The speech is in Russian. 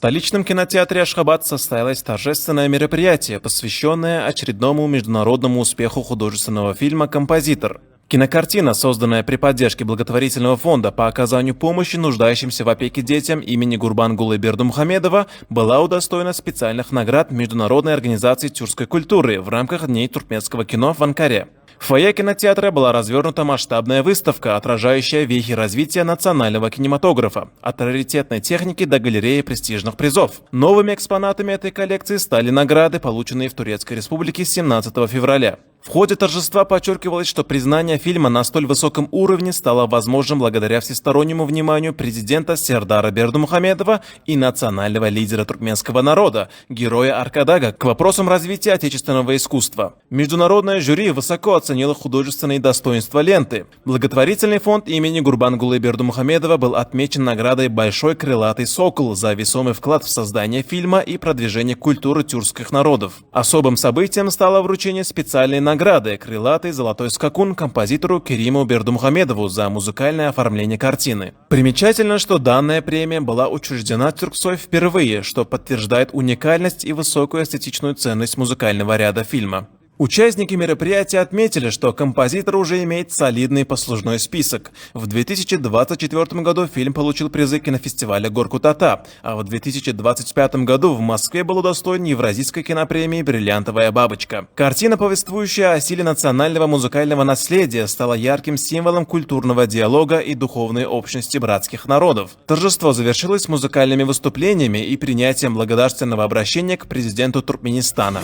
столичном кинотеатре Ашхабад состоялось торжественное мероприятие, посвященное очередному международному успеху художественного фильма «Композитор». Кинокартина, созданная при поддержке благотворительного фонда по оказанию помощи нуждающимся в опеке детям имени Гурбангулы Бердымухамедова, была удостоена специальных наград Международной организации тюркской культуры в рамках Дней туркменского кино в Анкаре. В фойе кинотеатра была развернута масштабная выставка, отражающая вехи развития национального кинематографа, от раритетной техники до галереи престижных призов. Новыми экспонатами этой коллекции стали награды, полученные в Турецкой Республике 17 февраля. В ходе торжества подчеркивалось, что признание фильма на столь высоком уровне стало возможным благодаря всестороннему вниманию президента Сердара Бердымухамедова и национального лидера туркменского народа, героя Аркадага, к вопросам развития отечественного искусства. Международное жюри высоко оценило художественные достоинства ленты. Благотворительный фонд имени Гурбангулы Бердымухамедова был отмечен наградой «Большой крылатый сокол» за весомый вклад в создание фильма и продвижение культуры тюркских народов. Особым событием стало вручение специальной награды «Крылатый золотой скакун» композитору Кериму Бердымухамедову за музыкальное оформление картины. Примечательно, что данная премия была учреждена Тюрксой впервые, что подтверждает уникальность и высокую эстетичную ценность музыкального ряда фильма. Участники мероприятия отметили, что композитор уже имеет солидный послужной список. В 2024 году фильм получил призы кинофестиваля «Горкут-Ата», а в 2025 году в Москве был удостоен Евразийской кинопремии «Бриллиантовая бабочка». Картина, повествующая о силе национального музыкального наследия, стала ярким символом культурного диалога и духовной общности братских народов. Торжество завершилось музыкальными выступлениями и принятием благодарственного обращения к президенту Туркменистана.